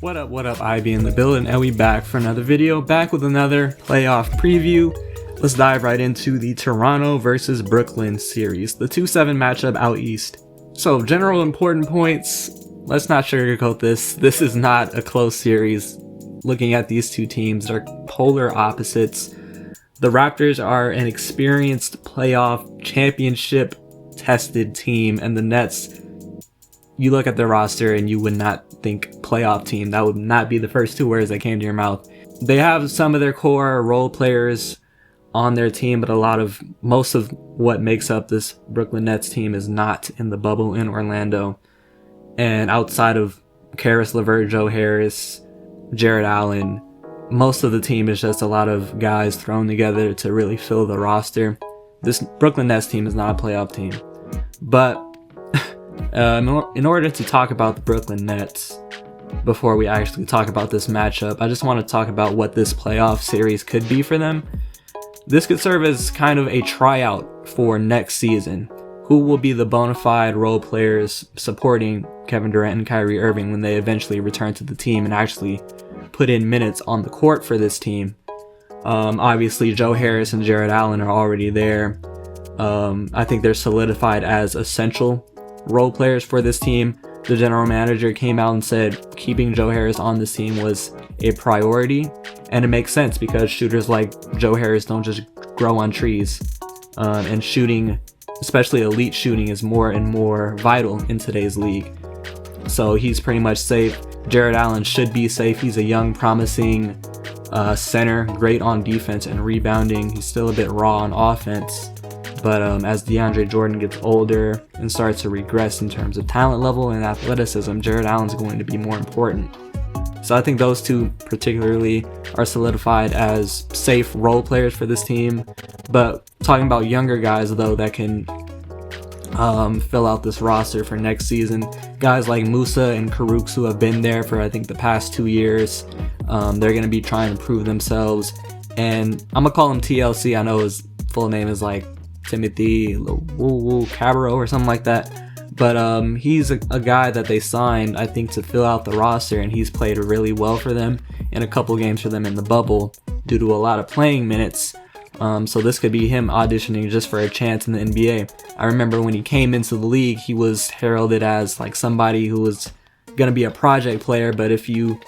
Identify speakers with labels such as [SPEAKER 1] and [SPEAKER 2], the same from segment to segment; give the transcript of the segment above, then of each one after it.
[SPEAKER 1] What up, Ivy in the building, and we back for another video, back with another playoff preview. Let's dive right into the Toronto versus Brooklyn series, the 2-7 matchup out east. So, general important points, let's not sugarcoat this. This is not a close series. Looking at these two teams, they're polar opposites. The Raptors are an experienced playoff championship tested team, and the Nets, you look at their roster and you would not think playoff team. That would not be the first two words that came to your mouth. They have some of their core role players on their team, but most of what makes up this Brooklyn Nets team is not in the bubble in Orlando. And outside of Caris LeVert, Joe Harris, Jared Allen, most of the team is just a lot of guys thrown together to really fill the roster. This Brooklyn Nets team is not a playoff team. But in order to talk about the Brooklyn Nets, before we actually talk about this matchup, I just want to talk about what this playoff series could be for them. This could serve as kind of a tryout for next season. Who will be the bona fide role players supporting Kevin Durant and Kyrie Irving when they eventually return to the team and actually put in minutes on the court for this team? Obviously, Joe Harris and Jared Allen are already there. I think they're solidified as essential role players for this team. The general manager came out and said keeping Joe Harris on this team was a priority, and it makes sense because shooters like Joe Harris don't just grow on trees, and shooting, especially elite shooting, is more and more vital in today's league. So he's pretty much safe. Jared Allen should be safe. He's a young, promising center, great on defense and rebounding. He's still a bit raw on offense. But as DeAndre Jordan gets older and starts to regress in terms of talent level and athleticism, Jared Allen's going to be more important. So I think those two particularly are solidified as safe role players for this team. But talking about younger guys, though, that can fill out this roster for next season, guys like Musa and Karooks, who have been there for I think the past 2 years, they're going to be trying to prove themselves. And I'm going to call him TLC. I know his full name is like Timothy Cabarro or something like that, but he's a guy that they signed, I think, to fill out the roster, and he's played really well for them in a couple games for them in the bubble due to a lot of playing minutes. So this could be him auditioning just for a chance in the NBA. I remember when he came into the league, he was heralded as like somebody who was gonna be a project player, but if you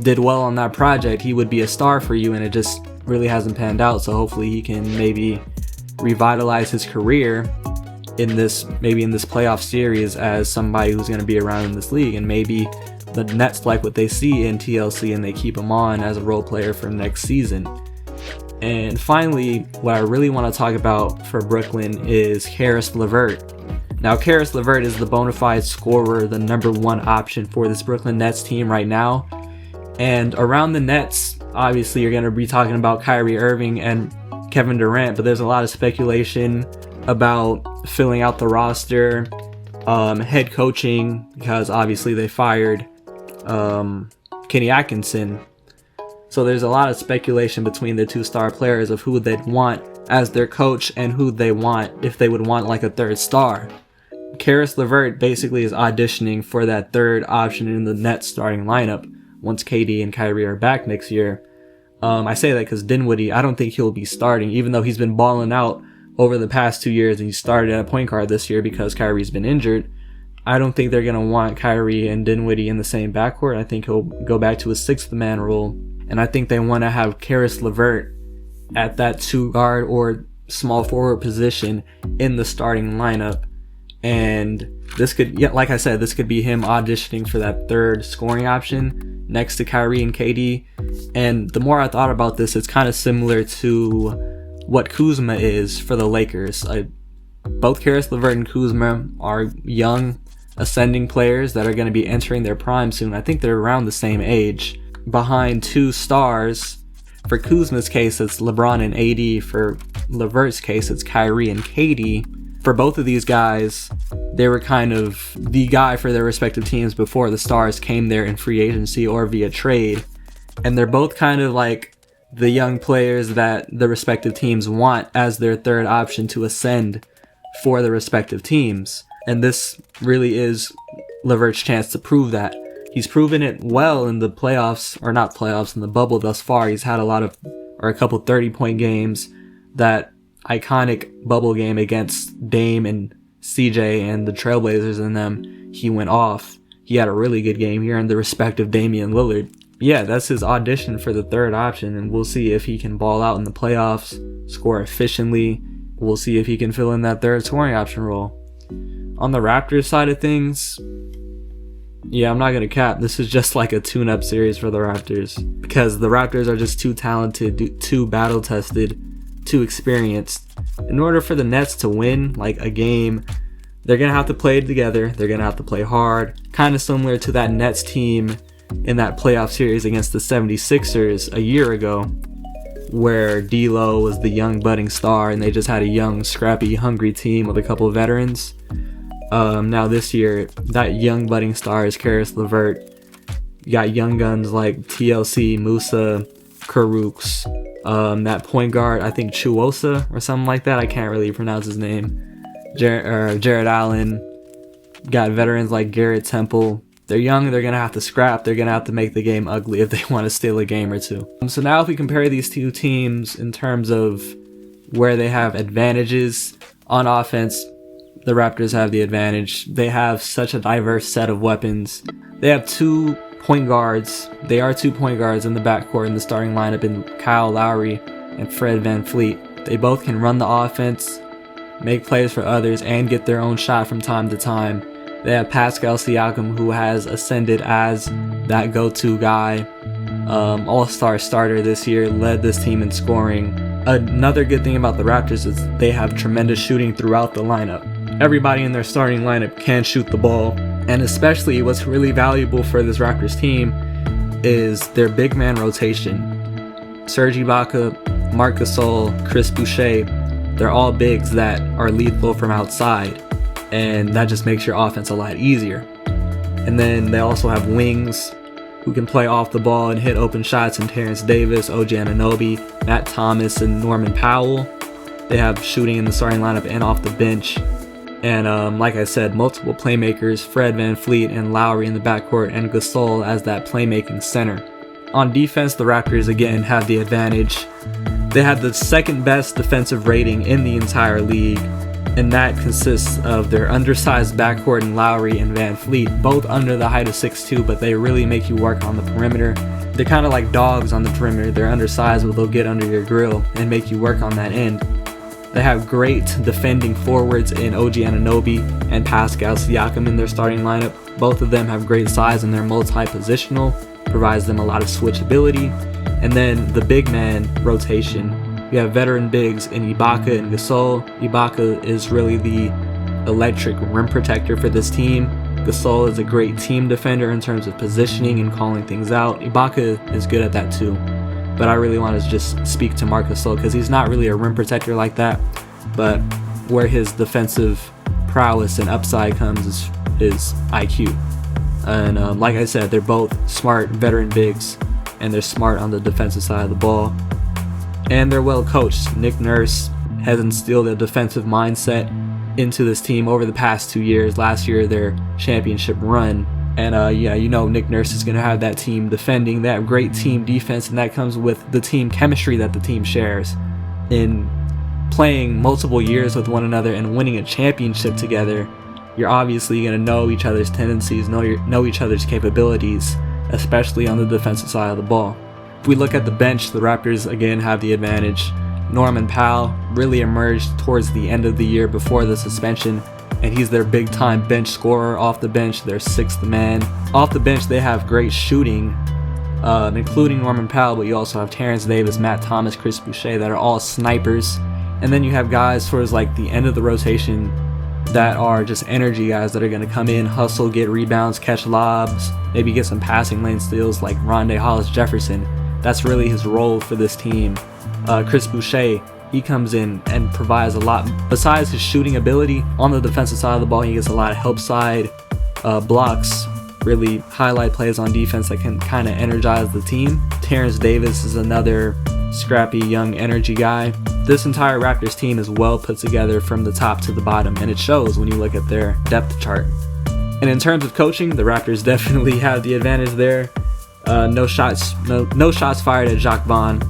[SPEAKER 1] did well on that project, he would be a star for you, and it just really hasn't panned out. So hopefully he can maybe revitalize his career in this playoff series as somebody who's going to be around in this league, and maybe the Nets like what they see in TLC and they keep him on as a role player for next season. And finally, what I really want to talk about for Brooklyn is Caris LeVert. Now, Caris LeVert is the bona fide scorer, the number one option for this Brooklyn Nets team right now. And around the Nets, obviously you're going to be talking about Kyrie Irving and Kevin Durant, but there's a lot of speculation about filling out the roster, head coaching, because obviously they fired Kenny Atkinson. So there's a lot of speculation between the two star players of who they'd want as their coach and who they want, if they would want like a third star. Caris LeVert basically is auditioning for that third option in the Nets starting lineup once KD and Kyrie are back next year. I say that because Dinwiddie, I don't think he'll be starting, even though he's been balling out over the past 2 years, and he started at a point guard this year because Kyrie's been injured. I don't think they're going to want Kyrie and Dinwiddie in the same backcourt. I think he'll go back to his sixth man role, and I think they want to have Caris LeVert at that 2 guard or small forward position in the starting lineup. And this could, like I said, this could be him auditioning for that third scoring option next to Kyrie and KD. And the more I thought about this, it's kind of similar to what Kuzma is for the Lakers. Both Caris LeVert and Kuzma are young, ascending players that are going to be entering their prime soon. I think they're around the same age. Behind 2 stars. For Kuzma's case, it's LeBron and AD. For LeVert's case, it's Kyrie and KD. For both of these guys, they were kind of the guy for their respective teams before the stars came there in free agency or via trade. And they're both kind of like the young players that the respective teams want as their third option to ascend for the respective teams. And this really is LeVert's chance to prove that. He's proven it well in the playoffs, or not playoffs, in the bubble thus far. He's had a couple 30-point games. That iconic bubble game against Dame and CJ and the Trailblazers and them, he went off. He had a really good game here in the respect of Damian Lillard. Yeah, that's his audition for the third option, and we'll see if he can ball out in the playoffs, score efficiently. We'll see if he can fill in that third scoring option role. On the Raptors side of things, yeah, I'm not going to cap. This is just like a tune-up series for the Raptors, because the Raptors are just too talented, too battle-tested, too experienced. In order for the Nets to win like a game, they're going to have to play together. They're going to have to play hard, kind of similar to that Nets team in that playoff series against the 76ers a year ago, where D'Lo was the young budding star and they just had a young, scrappy, hungry team with a couple of veterans. Now this year, that young budding star is Karis LeVert. You got young guns like TLC, Musa, Karooks, that point guard, I think Chuosa or something like that. I can't really pronounce his name. Jared Allen. Got veterans like Garrett Temple. They're young, they're going to have to scrap, they're going to have to make the game ugly if they want to steal a game or two. So now if we compare these two teams in terms of where they have advantages on offense, the Raptors have the advantage. They have such a diverse set of weapons. They have 2 point guards. They are 2 point guards in the backcourt in the starting lineup in Kyle Lowry and Fred VanVleet. They both can run the offense, make plays for others, and get their own shot from time to time. They have Pascal Siakam, who has ascended as that go-to guy, all-star starter this year, led this team in scoring. Another good thing about the Raptors is they have tremendous shooting throughout the lineup. Everybody in their starting lineup can shoot the ball, and especially what's really valuable for this Raptors team is their big man rotation. Serge Ibaka, Marc Gasol, Chris Boucher, they're all bigs that are lethal from outside, and that just makes your offense a lot easier. And then they also have wings who can play off the ball and hit open shots in Terrence Davis, OG Anunoby, Matt Thomas, and Norman Powell. They have shooting in the starting lineup and off the bench. And like I said, multiple playmakers, Fred VanVleet and Lowry in the backcourt, and Gasol as that playmaking center. On defense, the Raptors again have the advantage. They have the second best defensive rating in the entire league, and that consists of their undersized backcourt in Lowry and VanVleet, both under the height of 6'2", but they really make you work on the perimeter. They're kind of like dogs on the perimeter. They're undersized, but they'll get under your grill and make you work on that end. They have great defending forwards in OG Anunoby and Pascal Siakam in their starting lineup. Both of them have great size and they're multi-positional, provides them a lot of switchability. And then the big man rotation, you have veteran bigs in Ibaka and Gasol. Ibaka is really the electric rim protector for this team. Gasol is a great team defender in terms of positioning and calling things out. Ibaka is good at that too. But I really want to just speak to Marc Gasol because he's not really a rim protector like that. But where his defensive prowess and upside comes is his IQ. And like I said, they're both smart veteran bigs, and they're smart on the defensive side of the ball. And they're well coached. Nick Nurse has instilled a defensive mindset into this team over the past 2 years. Last year, their championship run. And Nick Nurse is going to have that team defending. They have great team defense, and that comes with the team chemistry that the team shares. In playing multiple years with one another and winning a championship together, you're obviously going to know each other's tendencies, know each other's capabilities, especially on the defensive side of the ball. If we look at the bench, the Raptors again have the advantage. Norman Powell really emerged towards the end of the year before the suspension, and he's their big-time bench scorer off the bench, their sixth man. Off the bench, they have great shooting, including Norman Powell, but you also have Terrence Davis, Matt Thomas, Chris Boucher, that are all snipers. And then you have guys towards like the end of the rotation that are just energy guys that are going to come in, hustle, get rebounds, catch lobs, maybe get some passing lane steals like Rondae Hollis-Jefferson. That's really his role for this team. Chris Boucher, he comes in and provides a lot. Besides his shooting ability, on the defensive side of the ball, he gets a lot of help side blocks, really highlight plays on defense that can kind of energize the team. Terrence Davis is another scrappy young energy guy. This entire Raptors team is well put together from the top to the bottom, and it shows when you look at their depth chart. And in terms of coaching, the Raptors definitely have the advantage there. No shots fired at Jacques Vaughn.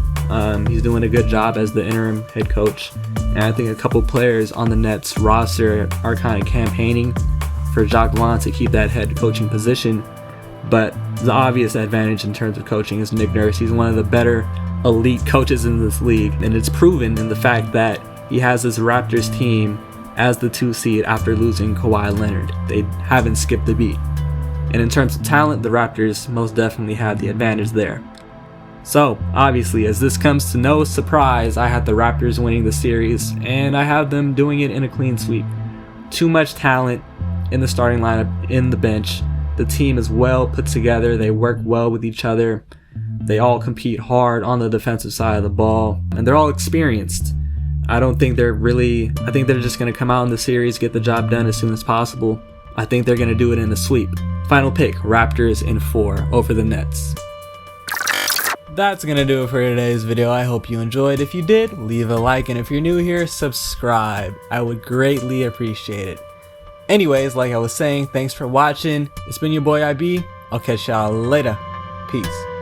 [SPEAKER 1] He's doing a good job as the interim head coach. And I think a couple players on the Nets roster are kind of campaigning for Jacques Vaughn to keep that head coaching position. But the obvious advantage in terms of coaching is Nick Nurse. He's one of the better elite coaches in this league, and it's proven in the fact that he has this Raptors team as the 2 seed after losing Kawhi Leonard. They haven't skipped a beat. And in terms of talent, the Raptors most definitely have the advantage there. So, obviously, as this comes to no surprise, I have the Raptors winning the series, and I have them doing it in a clean sweep. Too much talent in the starting lineup, in the bench. The team is well put together, they work well with each other. They all compete hard on the defensive side of the ball, and they're all experienced. I think they're just going to come out in the series, get the job done as soon as possible. I think they're going to do it in a sweep. Final pick, Raptors in 4 over the Nets. That's going to do it for today's video. I hope you enjoyed. If you did, leave a like, and if you're new here, subscribe. I would greatly appreciate it. Anyways, like I was saying, thanks for watching. It's been your boy IB. I'll catch y'all later. Peace.